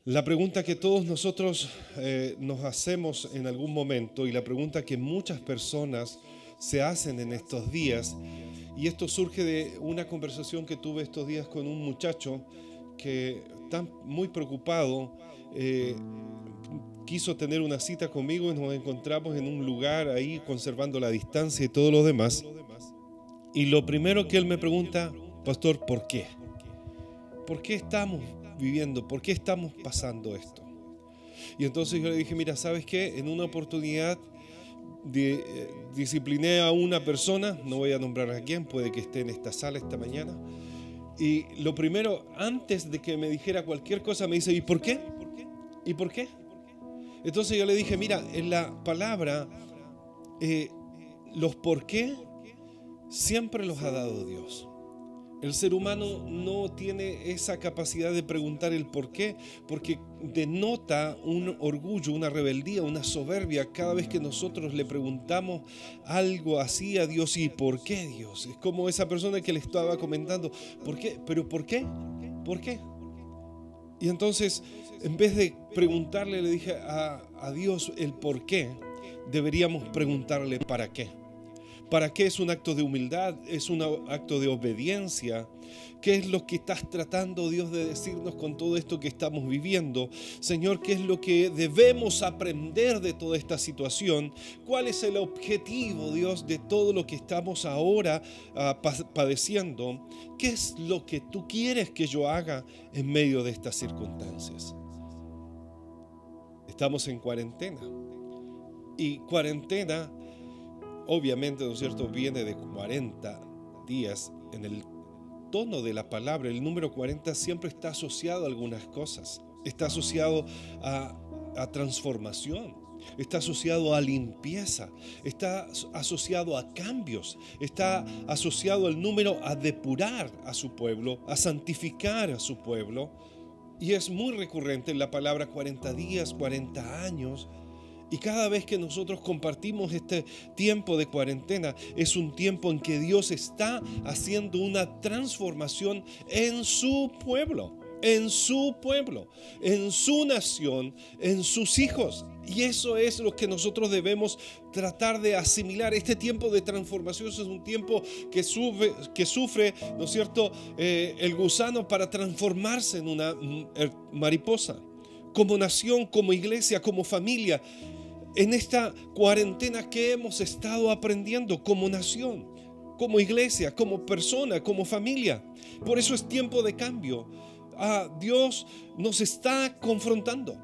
La pregunta que todos nosotros nos hacemos en algún momento y la pregunta que muchas personas se hacen en estos días, y esto surge de una conversación que tuve estos días con un muchacho que está muy preocupado, eh, quiso tener una cita conmigo y nos encontramos en un lugar ahí conservando la distancia y todo lo demás. Y lo primero que él me pregunta, pastor, ¿por qué? ¿Por qué estamos viviendo? ¿Por qué estamos pasando esto? Y entonces yo le dije, mira, ¿sabes qué? En una oportunidad discipliné a una persona, no voy a nombrar a quién, puede que esté en esta sala esta mañana. Y lo primero, antes de que me dijera cualquier cosa, me dice, ¿y por qué? ¿Y por qué? Entonces yo le dije, mira, en la palabra, los por qué siempre los ha dado Dios. El ser humano no tiene esa capacidad de preguntar el por qué, porque denota un orgullo, una rebeldía, una soberbia cada vez que nosotros le preguntamos algo así a Dios. ¿Y por qué, Dios? Es como esa persona que le estaba comentando, ¿por qué? ¿Pero por qué? ¿Por qué? Y entonces, en vez de preguntarle, le dije a Dios el por qué, deberíamos preguntarle para qué. ¿Para qué? Es un acto de humildad, es un acto de obediencia. ¿Qué es lo que estás tratando, Dios, de decirnos con todo esto que estamos viviendo? Señor, ¿qué es lo que debemos aprender de toda esta situación? ¿Cuál es el objetivo, Dios, de todo lo que estamos ahora padeciendo? ¿Qué es lo que tú quieres que yo haga en medio de estas circunstancias? Estamos en cuarentena. Y cuarentena, obviamente, ¿no es cierto?, viene de 40 días. En el tono de la palabra, el número 40 siempre está asociado a algunas cosas. Está asociado a transformación, está asociado a limpieza, está asociado a cambios, está asociado al número a depurar a su pueblo, a santificar a su pueblo. Y es muy recurrente en la palabra 40 días, 40 años. Y cada vez que nosotros compartimos este tiempo de cuarentena, es un tiempo en que Dios está haciendo una transformación en su pueblo, en su pueblo, en su nación, en sus hijos. Y eso es lo que nosotros debemos tratar de asimilar. Este tiempo de transformación es un tiempo que sufre, ¿no es cierto?, el gusano para transformarse en una mariposa. Como nación, como iglesia, como familia. En esta cuarentena, ¿qué hemos estado aprendiendo como nación, como iglesia, como persona, como familia? Por eso es tiempo de cambio. Dios nos está confrontando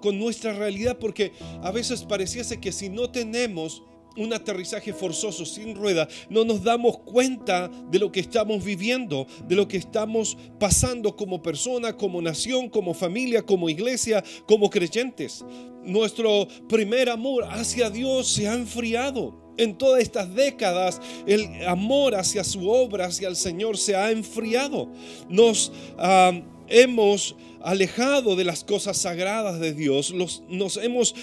con nuestra realidad, porque a veces pareciese que si no tenemos un aterrizaje forzoso sin rueda, no nos damos cuenta de lo que estamos viviendo, de lo que estamos pasando como persona, como nación, como familia, como iglesia, como creyentes. Nuestro primer amor hacia Dios se ha enfriado. En todas estas décadas, el amor hacia su obra, hacia el Señor, se ha enfriado. Nos hemos alejado de las cosas sagradas de Dios, nos hemos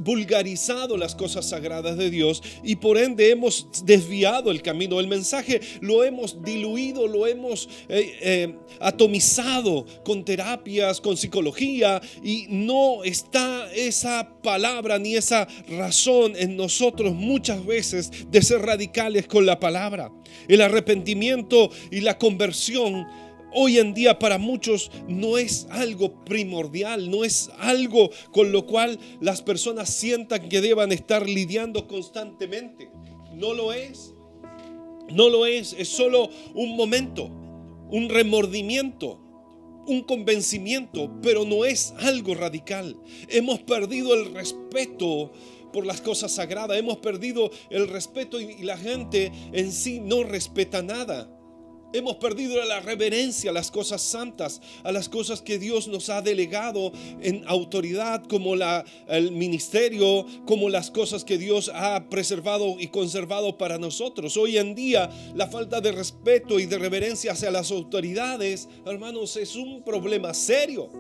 vulgarizado las cosas sagradas de Dios y por ende hemos desviado el camino. El mensaje lo hemos diluido, lo hemos atomizado con terapias, con psicología, y no está esa palabra ni esa razón en nosotros muchas veces de ser radicales con la palabra. El arrepentimiento y la conversión hoy en día para muchos no es algo primordial, no es algo con lo cual las personas sientan que deban estar lidiando constantemente. No lo es. No lo es. Es solo un momento, un remordimiento, un convencimiento, pero no es algo radical. Hemos perdido el respeto por las cosas sagradas, hemos perdido el respeto y la gente en sí no respeta nada. Hemos perdido la reverencia a las cosas santas, a las cosas que Dios nos ha delegado en autoridad, como el ministerio, como las cosas que Dios ha preservado y conservado para nosotros. Hoy en día, la falta de respeto y de reverencia hacia las autoridades, hermanos, es un problema serio.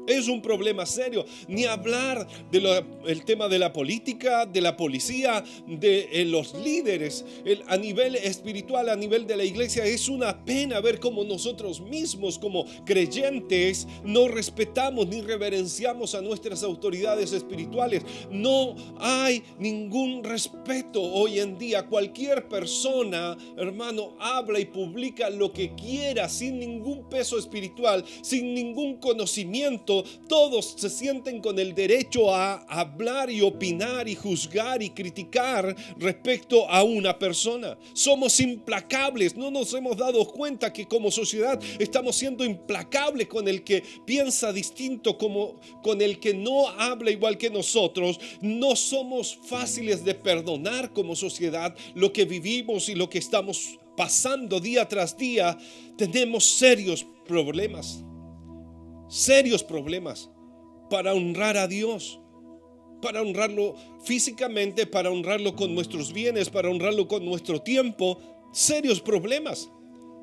Es un problema serio. Ni hablar del tema de la política, de la policía, de los líderes. A nivel espiritual, a nivel de la iglesia, es una pena ver cómo nosotros mismos, como creyentes, no respetamos ni reverenciamos a nuestras autoridades espirituales. No hay ningún respeto hoy en día. Cualquier persona, hermano, habla y publica lo que quiera sin ningún peso espiritual, sin ningún conocimiento. Todos se sienten con el derecho a hablar y opinar y juzgar y criticar respecto a una persona. Somos implacables. No nos hemos dado cuenta que como sociedad estamos siendo implacables con el que piensa distinto, como con el que no habla igual que nosotros. No somos fáciles de perdonar como sociedad lo que vivimos y lo que estamos pasando día tras día. Tenemos serios problemas para honrar a Dios, para honrarlo físicamente, para honrarlo con nuestros bienes, para honrarlo con nuestro tiempo. Serios problemas.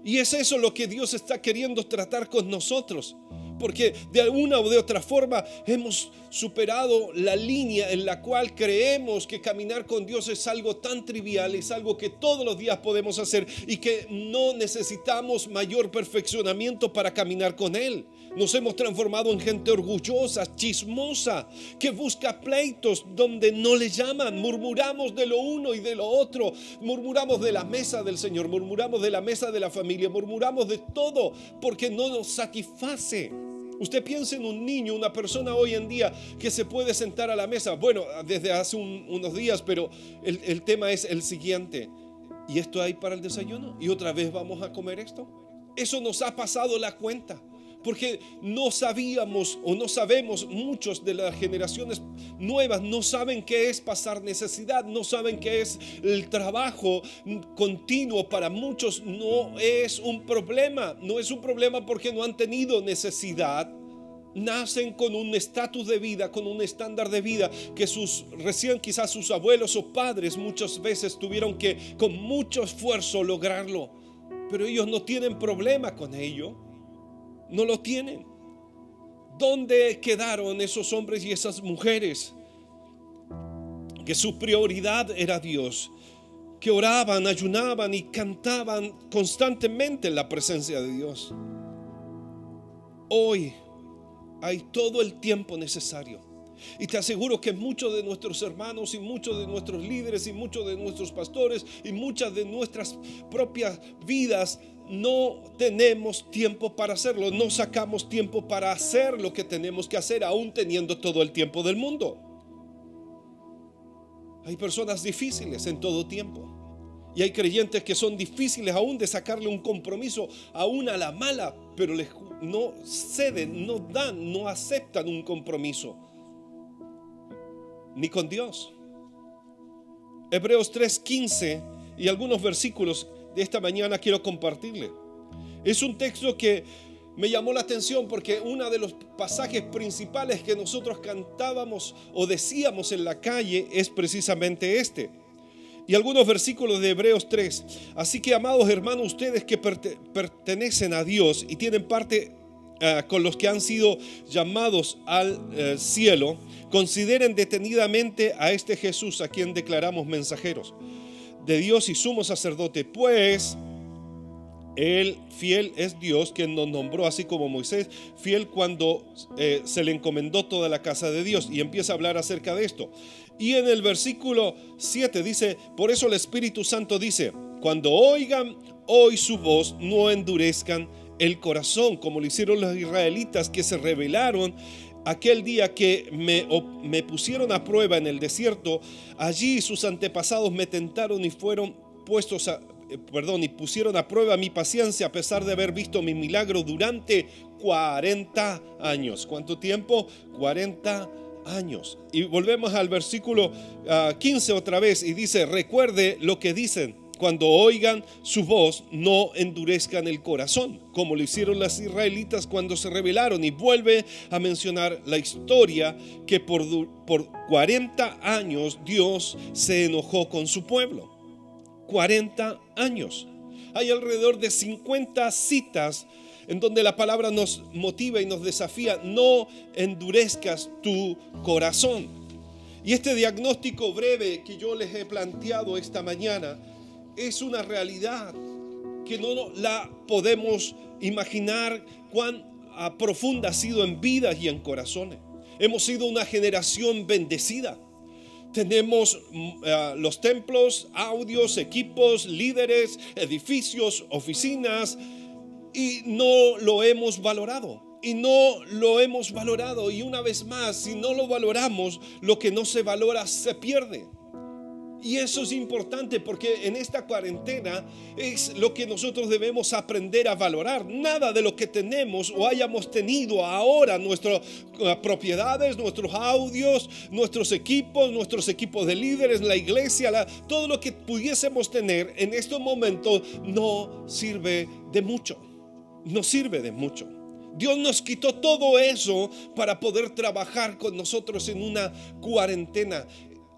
Y es eso lo que Dios está queriendo tratar con nosotros, porque de alguna o de otra forma hemos superado la línea en la cual creemos que caminar con Dios es algo tan trivial, es algo que todos los días podemos hacer y que no necesitamos mayor perfeccionamiento para caminar con Él. Nos hemos transformado en gente orgullosa, chismosa, que busca pleitos donde no le llaman. Murmuramos de lo uno y de lo otro. Murmuramos de la mesa del Señor, murmuramos de la mesa de la familia, murmuramos de todo porque no nos satisface. Usted piensa en un niño, una persona hoy en día que se puede sentar a la mesa. Bueno, desde hace unos días, pero el tema es el siguiente. ¿Y esto hay para el desayuno? ¿Y otra vez vamos a comer esto? Eso nos ha pasado la cuenta. Porque no sabíamos o no sabemos, muchos de las generaciones nuevas no saben qué es pasar necesidad, no saben qué es el trabajo continuo. Para muchos no es un problema porque no han tenido necesidad. Nacen con un estatus de vida, con un estándar de vida que quizás sus abuelos o padres muchas veces tuvieron que con mucho esfuerzo lograrlo. Pero ellos no tienen problema con ello. No lo tienen. ¿Dónde quedaron esos hombres y esas mujeres que su prioridad era Dios, que oraban, ayunaban y cantaban constantemente en la presencia de Dios? Hoy hay todo el tiempo necesario. Y te aseguro que muchos de nuestros hermanos y muchos de nuestros líderes y muchos de nuestros pastores y muchas de nuestras propias vidas no tenemos tiempo para hacerlo. No sacamos tiempo para hacer lo que tenemos que hacer, aún teniendo todo el tiempo del mundo. Hay personas difíciles en todo tiempo. Y hay creyentes que son difíciles aún de sacarle un compromiso, aún a la mala, pero no ceden, no dan, no aceptan un compromiso. Ni con Dios. Hebreos 3:15 y algunos versículos de esta mañana quiero compartirle. Es un texto que me llamó la atención porque uno de los pasajes principales que nosotros cantábamos o decíamos en la calle es precisamente este. Y algunos versículos de Hebreos 3. Así que, amados hermanos, ustedes que pertenecen a Dios y tienen parte con los que han sido llamados al cielo, consideren detenidamente a este Jesús a quien declaramos mensajeros de Dios y sumo sacerdote, pues Él fiel es Dios, quien nos nombró así como Moisés fiel cuando se le encomendó toda la casa de Dios. Y empieza a hablar acerca de esto. Y en el versículo 7 dice: por eso el Espíritu Santo dice: cuando oigan hoy su voz, no endurezcan el corazón, como lo hicieron los israelitas que se rebelaron aquel día que me pusieron a prueba en el desierto. Allí sus antepasados me tentaron y fueron puestos y pusieron a prueba mi paciencia, a pesar de haber visto mi milagro durante 40 años. ¿Cuánto tiempo? 40 años. Y volvemos al versículo 15 otra vez y dice: recuerde lo que dicen, cuando oigan su voz, no endurezcan el corazón, como lo hicieron los israelitas cuando se rebelaron. Y vuelve a mencionar la historia que por 40 años Dios se enojó con su pueblo. 40 años. Hay alrededor de 50 citas en donde la palabra nos motiva y nos desafía: no endurezcas tu corazón. Y este diagnóstico breve que yo les he planteado esta mañana es una realidad que no la podemos imaginar cuán profunda ha sido en vidas y en corazones. Hemos sido una generación bendecida. Tenemos los templos, audios, equipos, líderes, edificios, oficinas, y no lo hemos valorado. Y una vez más, si no lo valoramos, lo que no se valora se pierde. Y eso es importante, porque en esta cuarentena es lo que nosotros debemos aprender a valorar. Nada de lo que tenemos o hayamos tenido ahora, nuestras propiedades, nuestros audios, nuestros equipos de líderes, la iglesia, todo lo que pudiésemos tener en estos momentos no sirve de mucho. No sirve de mucho. Dios nos quitó todo eso para poder trabajar con nosotros en una cuarentena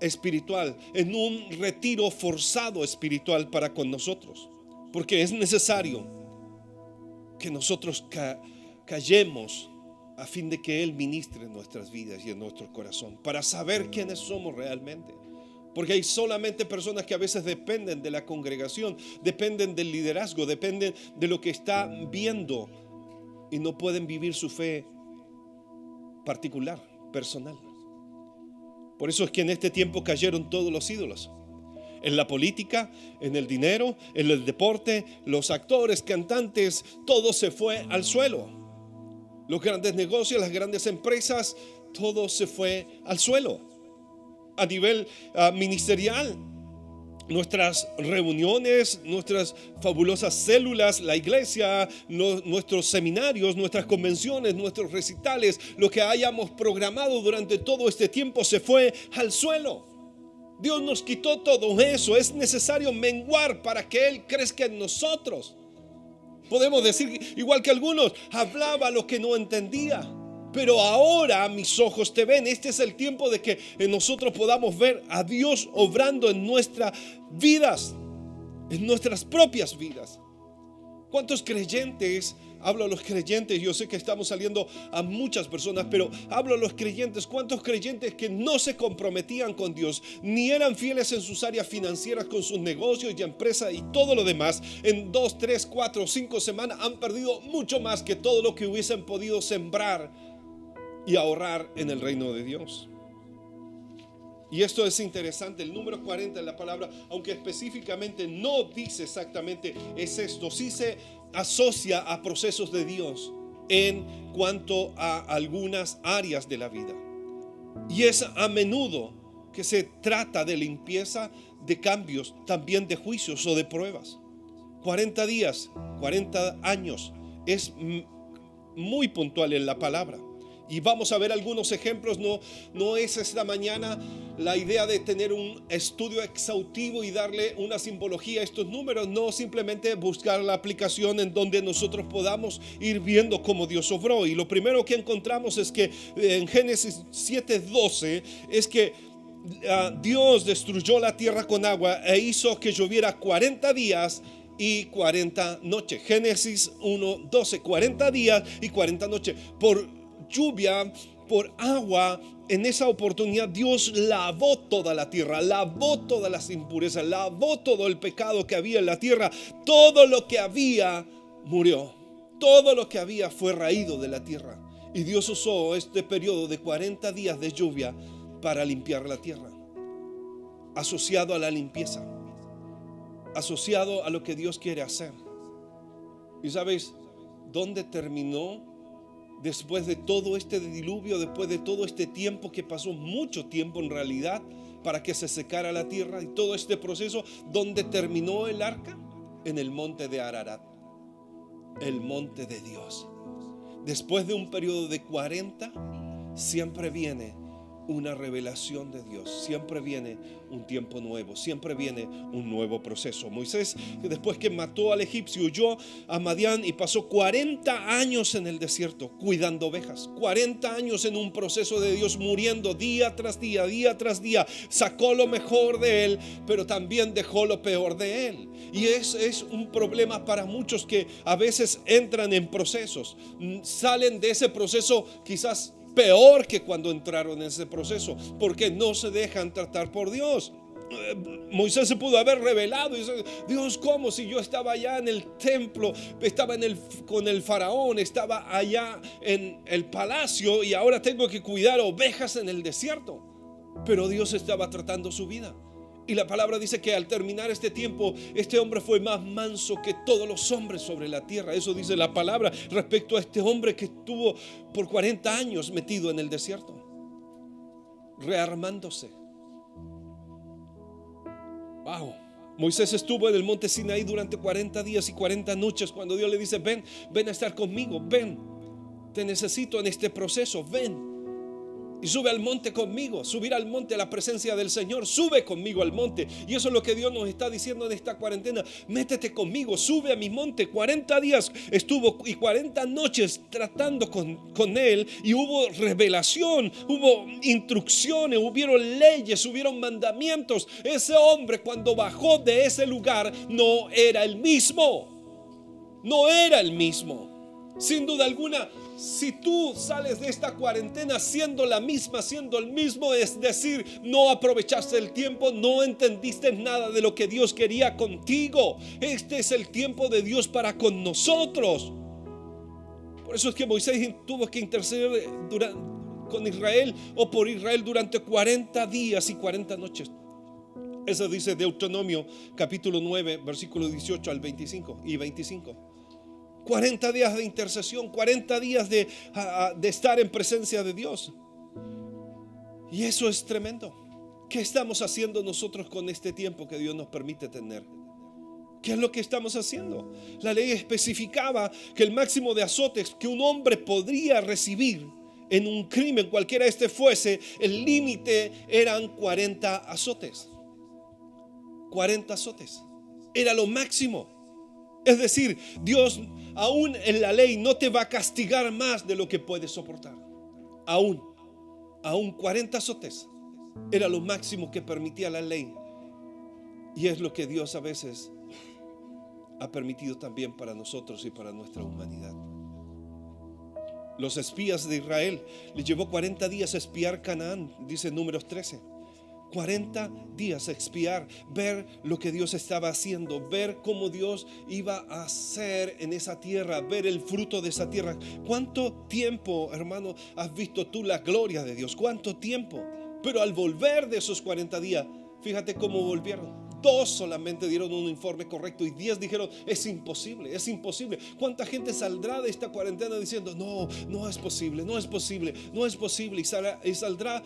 espiritual, en un retiro forzado espiritual para con nosotros, porque es necesario que nosotros callemos a fin de que Él ministre en nuestras vidas y en nuestro corazón, para saber quiénes somos realmente. Porque hay solamente personas que a veces dependen de la congregación, dependen del liderazgo, dependen de lo que está viendo, y no pueden vivir su fe particular, personal. Por eso es que en este tiempo cayeron todos los ídolos. En la política, en el dinero, en el deporte, los actores, cantantes, todo se fue al suelo. Los grandes negocios, las grandes empresas, todo se fue al suelo. A nivel ministerial, nuestras reuniones, nuestras fabulosas células, la iglesia, nuestros seminarios, nuestras convenciones, nuestros recitales, lo que hayamos programado durante todo este tiempo se fue al suelo. Dios nos quitó todo eso. Es necesario menguar para que Él crezca en nosotros. Podemos decir, igual que algunos, hablaba lo que no entendía, pero ahora mis ojos te ven. Este es el tiempo de que nosotros podamos ver a Dios obrando en nuestras vidas, en nuestras propias vidas. ¿Cuántos creyentes? Hablo a los creyentes. Yo sé que estamos saliendo a muchas personas, pero hablo a los creyentes. ¿Cuántos creyentes que no se comprometían con Dios, ni eran fieles en sus áreas financieras, con sus negocios y empresas y todo lo demás, en 2, 3, 4, 5 semanas han perdido mucho más que todo lo que hubiesen podido sembrar y ahorrar en el reino de Dios? Y esto es interesante. El número 40 en la palabra, aunque específicamente no dice exactamente es esto, sí se asocia a procesos de Dios en cuanto a algunas áreas de la vida. Y es a menudo que se trata de limpieza, de cambios, también de juicios o de pruebas. 40 días, 40 años es muy puntual en la palabra. Y vamos a ver algunos ejemplos. No es esta mañana la idea de tener un estudio exhaustivo y darle una simbología a estos números. No, simplemente buscar la aplicación en donde nosotros podamos ir viendo cómo Dios obró. Y lo primero que encontramos es que en Génesis 7:12 es que Dios destruyó la tierra con agua e hizo que lloviera 40 días y 40 noches. Génesis 1:12, 40 días y 40 noches. Por lluvia, por agua, en esa oportunidad Dios lavó toda la tierra, lavó todas las impurezas, lavó todo el pecado que había en la tierra. Todo lo que había murió, todo lo que había fue raído de la tierra. Y Dios usó este periodo de 40 días de lluvia para limpiar la tierra, asociado a la limpieza, asociado a lo que Dios quiere hacer. ¿Y sabes dónde terminó? Después de todo este diluvio, después de todo este tiempo que pasó, mucho tiempo en realidad, para que se secara la tierra y todo este proceso, ¿dónde terminó el arca? En el monte de Ararat, el monte de Dios. Después de un periodo de 40, siempre viene una revelación de Dios. Siempre viene un tiempo nuevo, siempre viene un nuevo proceso. Moisés, después que mató al egipcio, huyó a Madián y pasó 40 años en el desierto cuidando ovejas. 40 años en un proceso de Dios, muriendo día tras día, día tras día. Sacó lo mejor de él, pero también dejó lo peor de él. Y es un problema para muchos que a veces entran en procesos, salen de ese proceso quizás peor que cuando entraron en ese proceso, porque no se dejan tratar por Dios. Moisés se pudo haber revelado y dice: Dios, ¿cómo? Si yo estaba allá en el templo, estaba con el faraón, estaba allá en el palacio y ahora tengo que cuidar ovejas en el desierto. Pero Dios estaba tratando su vida. Y la palabra dice que al terminar este tiempo, este hombre fue más manso que todos los hombres sobre la tierra. Eso dice la palabra respecto a este hombre que estuvo por 40 años metido en el desierto, rearmándose. Wow. Moisés estuvo en el monte Sinaí durante 40 días y 40 noches cuando Dios le dice: ven a estar conmigo, ven, te necesito en este proceso, ven. Y sube al monte conmigo. Subir al monte a la presencia del Señor. Sube conmigo al monte. Y eso es lo que Dios nos está diciendo en esta cuarentena. Métete conmigo, sube a mi monte. 40 días estuvo y 40 noches tratando con Él. Y hubo revelación, hubo instrucciones, hubieron leyes, hubieron mandamientos. Ese hombre, cuando bajó de ese lugar, no era el mismo. No era el mismo. Sin duda alguna, si tú sales de esta cuarentena siendo la misma, siendo el mismo, es decir, no aprovechaste el tiempo, no entendiste nada de lo que Dios quería contigo. Este es el tiempo de Dios para con nosotros. Por eso es que Moisés tuvo que interceder con Israel o por Israel durante 40 días y 40 noches. Eso dice Deuteronomio capítulo 9, versículos 18 al 25 y 25. 40 días de intercesión, 40 días de estar en presencia de Dios. Y eso es tremendo. ¿Qué estamos haciendo nosotros con este tiempo que Dios nos permite tener? ¿Qué es lo que estamos haciendo? La ley especificaba que el máximo de azotes que un hombre podría recibir en un crimen, cualquiera este fuese, el límite eran 40 azotes. 40 azotes. Era lo máximo. Es decir, Dios aún en la ley no te va a castigar más de lo que puedes soportar. Aún 40 azotes era lo máximo que permitía la ley. Y es lo que Dios a veces ha permitido también para nosotros y para nuestra humanidad. Los espías de Israel les llevó 40 días a espiar Canaán, dice Números 13. 40 días a espiar, ver lo que Dios estaba haciendo, ver cómo Dios iba a hacer en esa tierra, ver el fruto de esa tierra. ¿Cuánto tiempo, hermano, has visto tú la gloria de Dios? ¿Cuánto tiempo? Pero al volver de esos 40 días, fíjate cómo volvieron. 2 solamente dieron un informe correcto y 10 dijeron: es imposible, es imposible. ¿Cuánta gente saldrá de esta cuarentena diciendo: no es posible, no es posible, no es posible? Y saldrá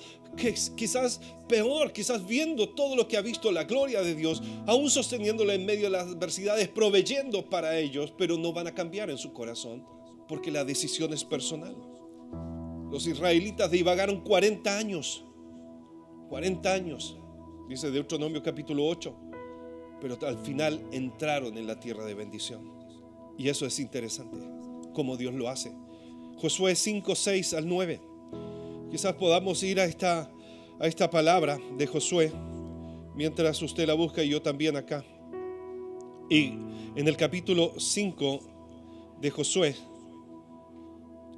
quizás peor, quizás viendo todo lo que ha visto, la gloria de Dios, aún sosteniéndola en medio de las adversidades, proveyendo para ellos, pero no van a cambiar en su corazón porque la decisión es personal. Los israelitas divagaron 40 años, 40 años, dice Deuteronomio capítulo 8, pero al final entraron en la tierra de bendición. Y eso es interesante, cómo Dios lo hace. Josué 5, 6 al 9. Quizás podamos ir a esta palabra de Josué mientras usted la busca y yo también acá. Y en el capítulo 5 de Josué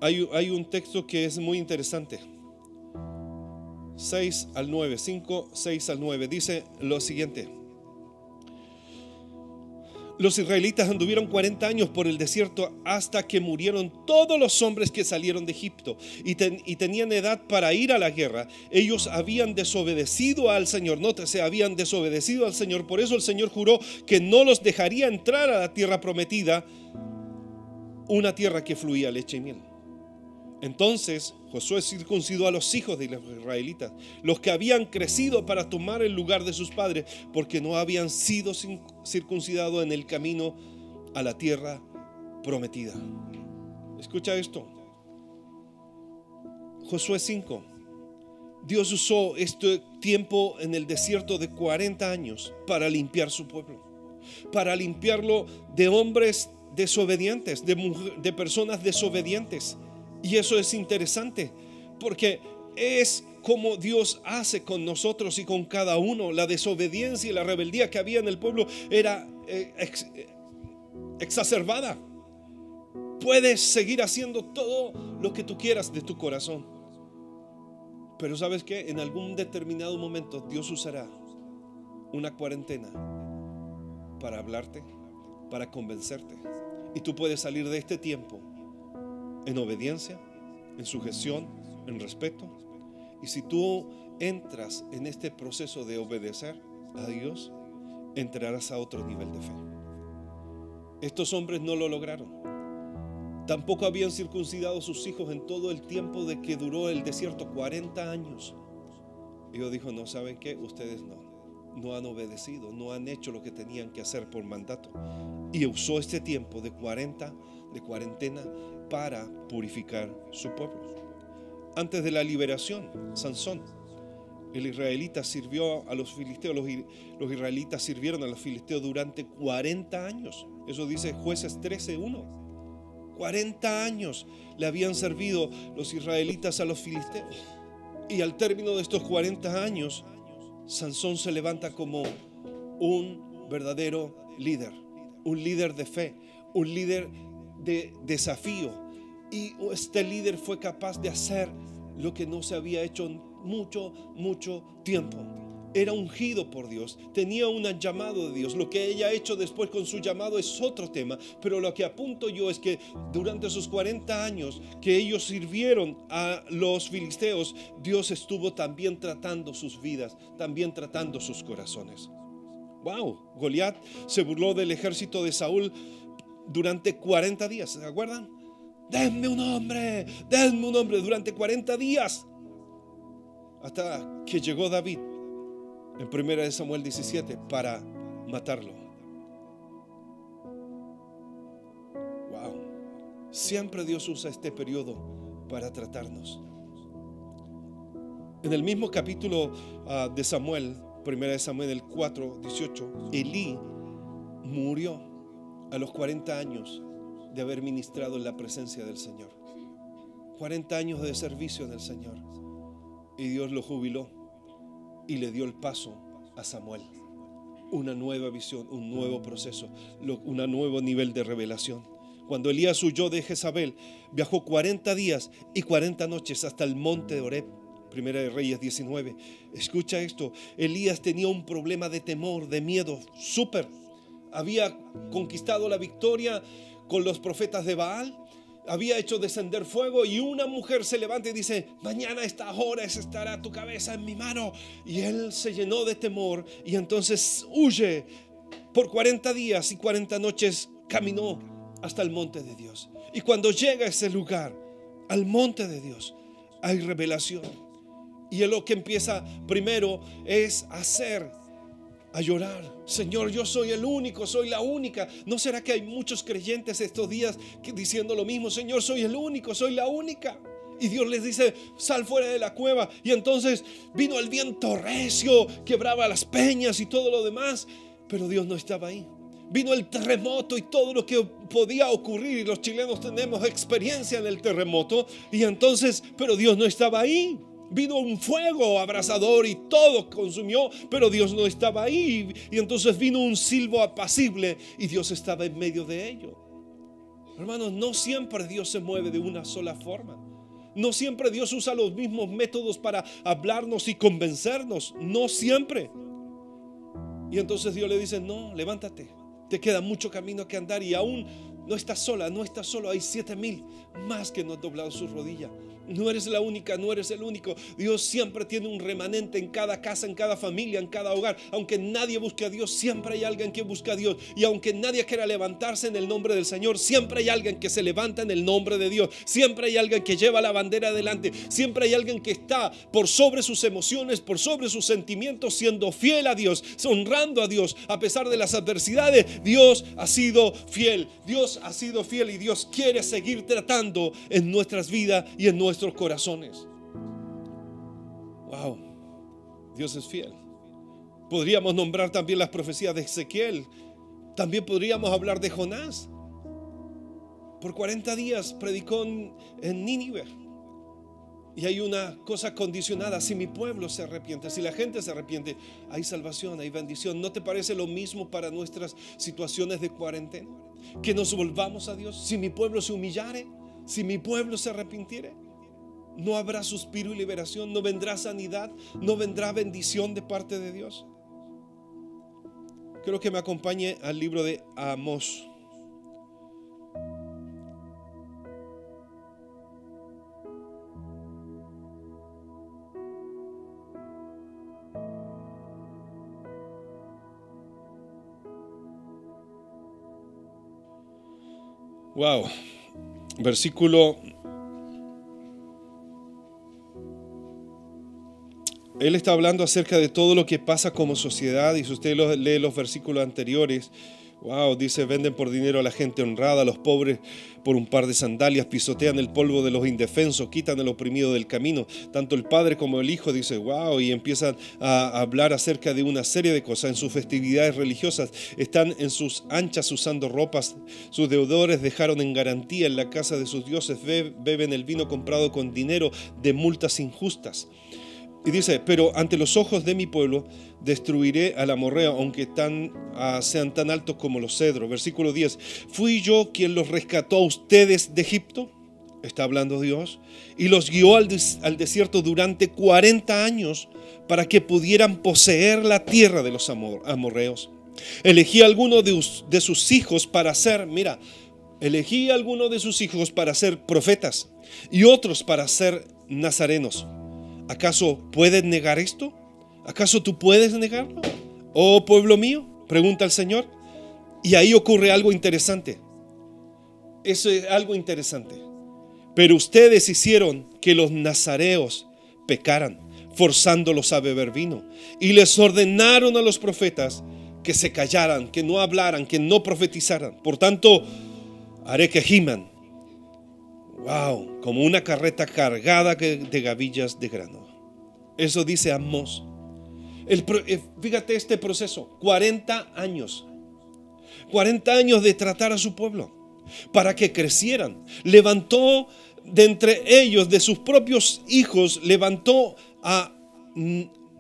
hay un texto que es muy interesante. 6 al 9, 5, 6 al 9, dice lo siguiente: los israelitas anduvieron 40 años por el desierto hasta que murieron todos los hombres que salieron de Egipto y tenían edad para ir a la guerra. Ellos habían desobedecido al Señor, nótese, habían desobedecido al Señor. Por eso el Señor juró que no los dejaría entrar a la tierra prometida, una tierra que fluía leche y miel. Entonces Josué circuncidó a los hijos de los israelitas, los que habían crecido para tomar el lugar de sus padres, porque no habían sido circuncidados en el camino a la tierra prometida. Escucha esto. Josué 5, Dios usó este tiempo en el desierto de 40 años para limpiar su pueblo, para limpiarlo de hombres desobedientes, de personas desobedientes. Y eso es interesante, porque es como Dios hace con nosotros y con cada uno. La desobediencia y la rebeldía que había en el pueblo era exacerbada. Puedes seguir haciendo todo lo que tú quieras de tu corazón, pero ¿sabes qué? En algún determinado momento Dios usará una cuarentena para hablarte, para convencerte. Y tú puedes salir de este tiempo en obediencia, en sujeción, en respeto. Y si tú entras en este proceso de obedecer a Dios, entrarás a otro nivel de fe. Estos hombres no lo lograron. Tampoco habían circuncidado a sus hijos en todo el tiempo de que duró el desierto, 40 años. Y Dios dijo: no, ¿saben qué? Ustedes no han obedecido, no han hecho lo que tenían que hacer por mandato. Y usó este tiempo de cuarentena para purificar su pueblo. Antes de la liberación, Sansón, el israelita, sirvió a los filisteos. Los israelitas sirvieron a los filisteos durante 40 años. Eso dice Jueces 13:1. 40 años le habían servido los israelitas a los filisteos. Y al término de estos 40 años, Sansón se levanta como un verdadero líder, un líder de fe, un líder de desafío. Y este líder fue capaz de hacer lo que no se había hecho en mucho tiempo. Era ungido por Dios, tenía un llamado de Dios. Lo que ella ha hecho después con su llamado es otro tema, pero lo que apunto yo es que durante esos 40 años que ellos sirvieron a los filisteos, Dios estuvo también tratando sus vidas, también tratando sus corazones. Wow, Goliat se burló del ejército de Saúl durante 40 días, ¿se acuerdan? Denme un hombre durante 40 días, hasta que llegó David en 1 Samuel 17 para matarlo. Wow. Siempre Dios usa este periodo para tratarnos. En el mismo capítulo de Samuel, 1 Samuel 4:18, Elí murió a los 40 años de haber ministrado en la presencia del Señor. 40 años de servicio en el Señor. Y Dios lo jubiló y le dio el paso a Samuel. Una nueva visión, un nuevo proceso, un nuevo nivel de revelación. Cuando Elías huyó de Jezabel, viajó 40 días y 40 noches hasta el monte de Horeb. Primera de Reyes 19. Escucha esto. Elías tenía un problema de temor, de miedo, súper. Había conquistado la victoria con los profetas de Baal. Había hecho descender fuego y una mujer se levanta y dice: mañana a esta hora estará tu cabeza en mi mano. Y él se llenó de temor y entonces huye. Por 40 días y 40 noches caminó hasta el monte de Dios. Y cuando llega a ese lugar, al monte de Dios, hay revelación. Y él lo que empieza primero es a llorar. Señor, yo soy el único, soy la única. ¿No será que hay muchos creyentes estos días diciendo lo mismo? Señor, soy el único, soy la única. Y Dios les dice: sal fuera de la cueva. Y entonces vino el viento recio, quebraba las peñas y todo lo demás, pero Dios no estaba ahí. Vino el terremoto y todo lo que podía ocurrir, y los chilenos tenemos experiencia en el terremoto. Y entonces, pero Dios no estaba ahí. Vino un fuego abrasador y todo consumió, pero Dios no estaba ahí. Y entonces vino un silbo apacible y Dios estaba en medio de ello. Hermanos, no siempre Dios se mueve de una sola forma. No siempre Dios usa los mismos métodos para hablarnos y convencernos. No siempre. Y entonces Dios le dice: no, levántate. Te queda mucho camino que andar y aún no estás sola, no estás solo. Hay 7,000 más que no han doblado sus rodillas. No eres la única, no eres el único. Dios siempre tiene un remanente en cada casa, en cada familia, en cada hogar. Aunque nadie busque a Dios, siempre hay alguien que busca a Dios. Y aunque nadie quiera levantarse en el nombre del Señor, siempre hay alguien que se levanta en el nombre de Dios. Siempre hay alguien que lleva la bandera adelante. Siempre hay alguien que está por sobre sus emociones, por sobre sus sentimientos, siendo fiel a Dios, honrando a Dios. A pesar de las adversidades, Dios ha sido fiel. Dios ha sido fiel y Dios quiere seguir tratando en nuestras vidas y en nuestros corazones. Wow, Dios es fiel. Podríamos nombrar también las profecías de Ezequiel. También podríamos hablar de Jonás. Por 40 días predicó en Nínive. Y hay una cosa condicionada: si mi pueblo se arrepiente, si la gente se arrepiente, hay salvación, hay bendición. ¿No te parece lo mismo para nuestras situaciones de cuarentena? Que nos volvamos a Dios. Si mi pueblo se humillare, si mi pueblo se arrepintiere, no habrá suspiro y liberación, no vendrá sanidad, no vendrá bendición de parte de Dios. Quiero que me acompañe al libro de Amós. Wow, versículo. Él está hablando acerca de todo lo que pasa como sociedad, y si usted lee los versículos anteriores, wow, dice: venden por dinero a la gente honrada, a los pobres por un par de sandalias, pisotean el polvo de los indefensos, quitan al oprimido del camino. Tanto el padre como el hijo, dice, wow, y empiezan a hablar acerca de una serie de cosas. En sus festividades religiosas están en sus anchas usando ropas, sus deudores dejaron en garantía en la casa de sus dioses, beben el vino comprado con dinero de multas injustas. Y dice: pero ante los ojos de mi pueblo destruiré al amorreo, aunque sean tan altos como los cedros. Versículo 10: ¿fui yo quien los rescató a ustedes de Egipto? Está hablando Dios. Y los guió al desierto durante 40 años para que pudieran poseer la tierra de los amorreos. Elegí a alguno de sus hijos para ser, elegí a alguno de sus hijos para ser profetas y otros para ser nazarenos. ¿Acaso puedes negar esto? ¿Acaso tú puedes negarlo? Oh pueblo mío, pregunta el Señor. Y ahí ocurre algo interesante. Eso es algo interesante. Pero ustedes hicieron que los nazareos pecaran, forzándolos a beber vino, y les ordenaron a los profetas que se callaran, que no hablaran, que no profetizaran. Por tanto, haré que giman, wow, como una carreta cargada de gavillas de grano. Eso dice Amós. Fíjate este proceso: 40 años. 40 años de tratar a su pueblo para que crecieran. Levantó de entre ellos, de sus propios hijos, levantó a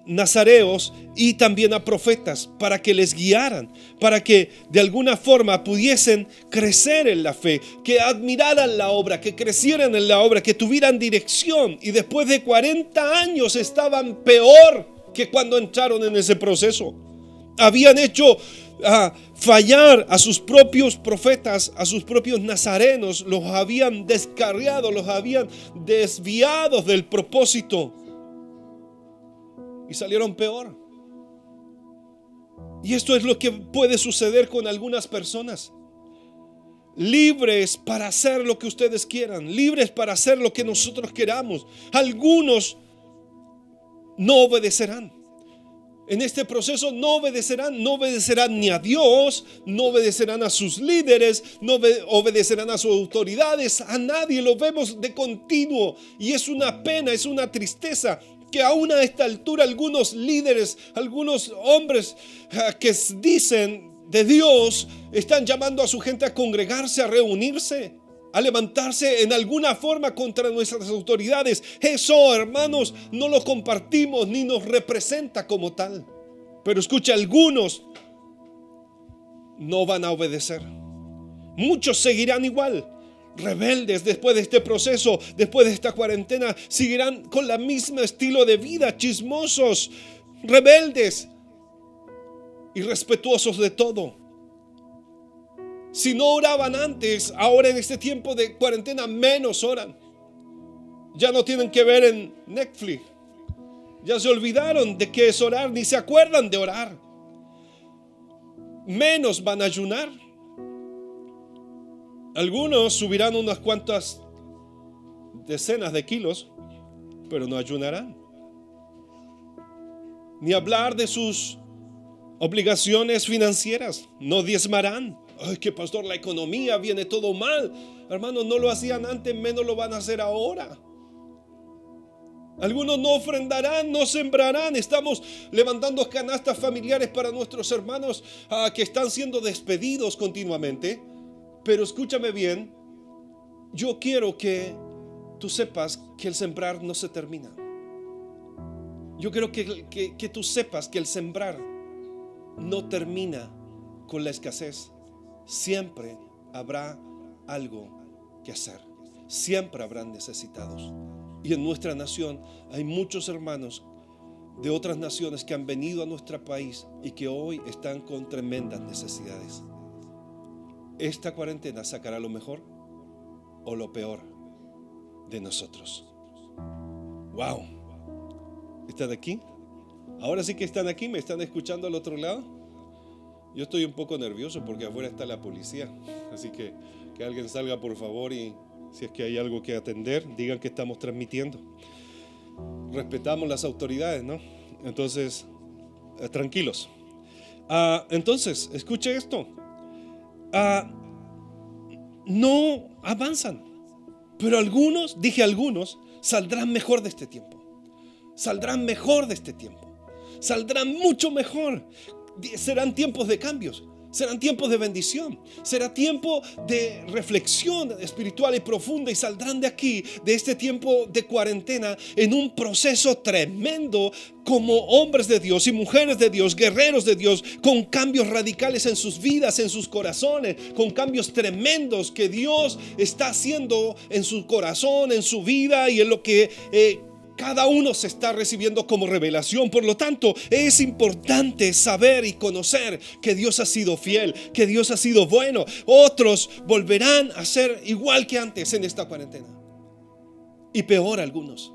nazareos y también a profetas para que les guiaran, para que de alguna forma pudiesen crecer en la fe, que admiraran la obra, que crecieran en la obra, que tuvieran dirección. Y después de 40 años estaban peor que cuando entraron en ese proceso. Habían hecho fallar a sus propios profetas, a sus propios nazarenos, los habían descarriado, los habían desviado del propósito. Y salieron peor. Y esto es lo que puede suceder con algunas personas. Libres para hacer lo que ustedes quieran, libres para hacer lo que nosotros queramos. Algunos no obedecerán. En este proceso no obedecerán ni a Dios, no obedecerán a sus líderes, no obedecerán a sus autoridades, a nadie. Lo vemos de continuo y es una pena, es una tristeza que aún a esta altura algunos líderes, algunos hombres que dicen de Dios, están llamando a su gente a congregarse, a reunirse, a levantarse en alguna forma contra nuestras autoridades. Eso, hermanos, no lo compartimos ni nos representa como tal. Pero escucha, algunos no van a obedecer. Muchos seguirán igual, rebeldes después de este proceso, después de esta cuarentena. Seguirán con el mismo estilo de vida, chismosos, rebeldes, irrespetuosos de todo. Si no oraban antes, ahora en este tiempo de cuarentena menos oran. Ya no tienen que ver en Netflix. Ya se olvidaron de qué es orar, ni se acuerdan de orar. Menos van a ayunar. Algunos subirán unas cuantas decenas de kilos, pero no ayunarán. Ni hablar de sus obligaciones financieras, no diezmarán. Ay, que pastor, la economía viene todo mal. Hermanos, no lo hacían antes, menos lo van a hacer ahora. Algunos no ofrendarán, no sembrarán. Estamos levantando canastas familiares para nuestros hermanos que están siendo despedidos continuamente. Pero escúchame bien, yo quiero que tú sepas que el sembrar no se termina. Yo quiero que tú sepas que el sembrar no termina con la escasez. Siempre habrá algo que hacer. Siempre habrán necesitados. Y en nuestra nación hay muchos hermanos de otras naciones que han venido a nuestro país y que hoy están con tremendas necesidades. Esta cuarentena sacará lo mejor o lo peor de nosotros. Wow. ¿Están aquí? Ahora sí que están aquí, ¿me están escuchando al otro lado? Yo estoy un poco nervioso porque afuera está la policía. Así que alguien salga por favor, y si es que hay algo que atender, digan que estamos transmitiendo. Respetamos las autoridades, ¿no? Entonces, tranquilos. Entonces, escuche esto. No avanzan, pero algunos, saldrán mejor de este tiempo. Saldrán mejor de este tiempo. Saldrán mucho mejor. Serán tiempos de cambios. Serán tiempos de bendición. Será tiempo de reflexión espiritual y profunda. Y saldrán de aquí, de este tiempo de cuarentena, en un proceso tremendo como hombres de Dios y mujeres de Dios, guerreros de Dios, con cambios radicales en sus vidas, en sus corazones, con cambios tremendos que Dios está haciendo en su corazón, en su vida y en lo que cada uno se está recibiendo como revelación. Por lo tanto, es importante saber y conocer que Dios ha sido fiel, que Dios ha sido bueno. Otros volverán a ser igual que antes en esta cuarentena, y peor algunos.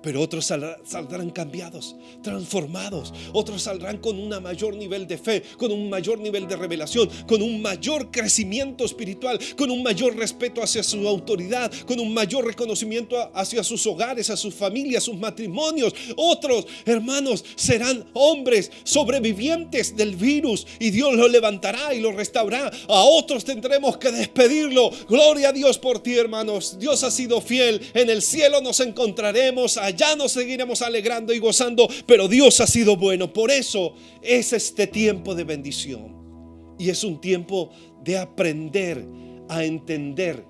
Pero otros saldrán cambiados, transformados. Otros saldrán con un mayor nivel de fe, con un mayor nivel de revelación, con un mayor crecimiento espiritual, con un mayor respeto hacia su autoridad, con un mayor reconocimiento hacia sus hogares, a sus familias, sus matrimonios. Otros, hermanos, serán hombres sobrevivientes del virus y Dios lo levantará y lo restaurará. A otros tendremos que despedirlo. Gloria a Dios por ti, hermanos. Dios ha sido fiel. En el cielo nos encontraremos. Ya nos seguiremos alegrando y gozando, pero Dios ha sido bueno. Por eso es este tiempo de bendición, y es un tiempo de aprender a entender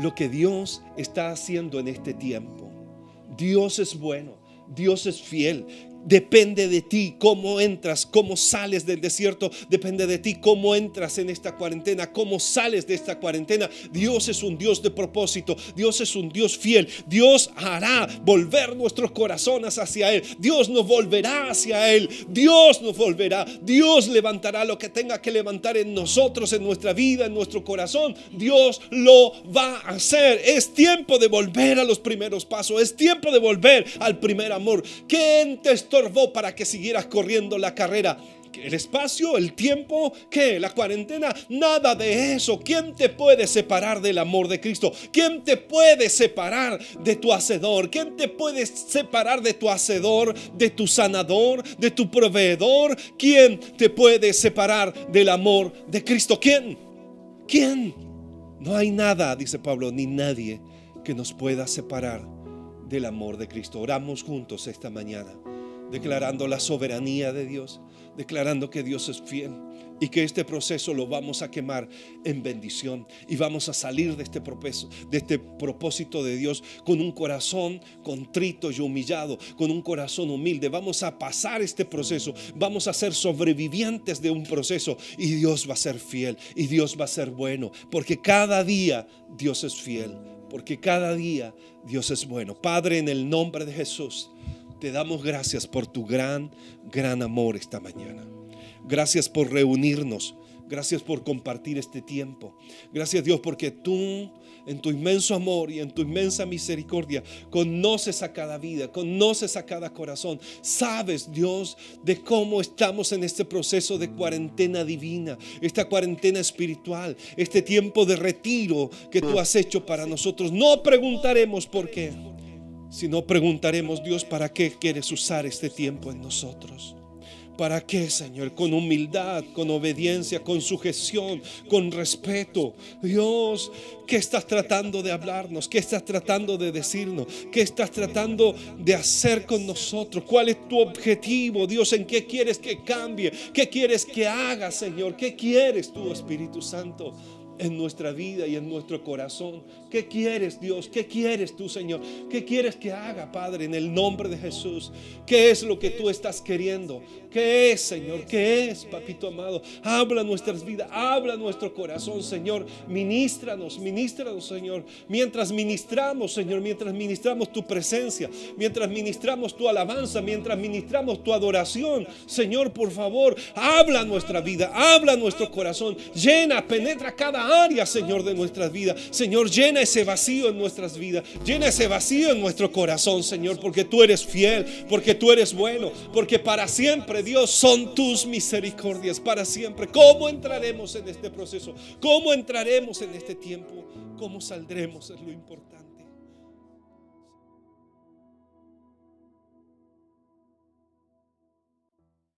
lo que Dios está haciendo en este tiempo. Dios es bueno, Dios es fiel. Depende de ti cómo entras, cómo sales del desierto. Depende de ti cómo entras en esta cuarentena, cómo sales de esta cuarentena. Dios es un Dios de propósito. Dios es un Dios fiel. Dios hará volver nuestros corazones hacia Él. Dios nos volverá hacia Él. Dios nos volverá. Dios levantará lo que tenga que levantar en nosotros, en nuestra vida, en nuestro corazón. Dios lo va a hacer. Es tiempo de volver a los primeros pasos. Es tiempo de volver al primer amor. ¿Quién te estorbó para que siguieras corriendo la carrera? El espacio, el tiempo, ¿qué? La cuarentena, nada de eso. ¿Quién te puede separar del amor de Cristo? ¿Quién te puede separar de tu hacedor? ¿Quién te puede separar de tu hacedor, de tu sanador, de tu proveedor? ¿Quién te puede separar del amor de Cristo? ¿Quién? ¿Quién? No hay nada, dice Pablo, ni nadie que nos pueda separar del amor de Cristo. Oramos juntos esta mañana, declarando la soberanía de Dios, declarando que Dios es fiel y que este proceso lo vamos a quemar en bendición, y vamos a salir de este propósito de Dios con un corazón contrito y humillado, con un corazón humilde. Vamos a pasar este proceso, vamos a ser sobrevivientes de un proceso, y Dios va a ser fiel y Dios va a ser bueno, porque cada día Dios es fiel, porque cada día Dios es bueno. Padre, en el nombre de Jesús, te damos gracias por tu gran amor esta mañana. Gracias por reunirnos. Gracias por compartir este tiempo. Gracias, Dios, porque tú, en tu inmenso amor y en tu inmensa misericordia, conoces a cada vida, conoces a cada corazón. Sabes, Dios, de cómo estamos en este proceso de cuarentena divina, esta cuarentena espiritual, este tiempo de retiro que tú has hecho para nosotros. No preguntaremos por qué, sino preguntaremos, Dios, ¿para qué quieres usar este tiempo en nosotros? ¿Para qué, Señor? Con humildad, con obediencia, con sujeción, con respeto. Dios, ¿qué estás tratando de hablarnos? ¿Qué estás tratando de decirnos? ¿Qué estás tratando de hacer con nosotros? ¿Cuál es tu objetivo, Dios? ¿En qué quieres que cambie? ¿Qué quieres que haga, Señor? ¿Qué quieres tú, Espíritu Santo, en nuestra vida y en nuestro corazón? ¿Qué quieres, Dios? ¿Qué quieres tú, Señor? ¿Qué quieres que haga, Padre, en el nombre de Jesús? ¿Qué es lo que tú estás queriendo? ¿Qué es, Señor? ¿Qué es, papito amado? Habla nuestras vidas, habla nuestro corazón, Señor. Ministranos, Señor. Mientras ministramos, Señor, mientras ministramos tu presencia, mientras ministramos tu alabanza, mientras ministramos tu adoración, Señor, por favor, habla nuestra vida, habla nuestro corazón. Llena, penetra cada área, Señor, de nuestras vidas. Señor, llena ese vacío en nuestras vidas, llena ese vacío en nuestro corazón, Señor, porque tú eres fiel, porque tú eres bueno, porque para siempre, Dios, son tus misericordias, para siempre. ¿Cómo entraremos en este proceso? ¿Cómo entraremos en este tiempo? ¿Cómo saldremos? Es lo importante.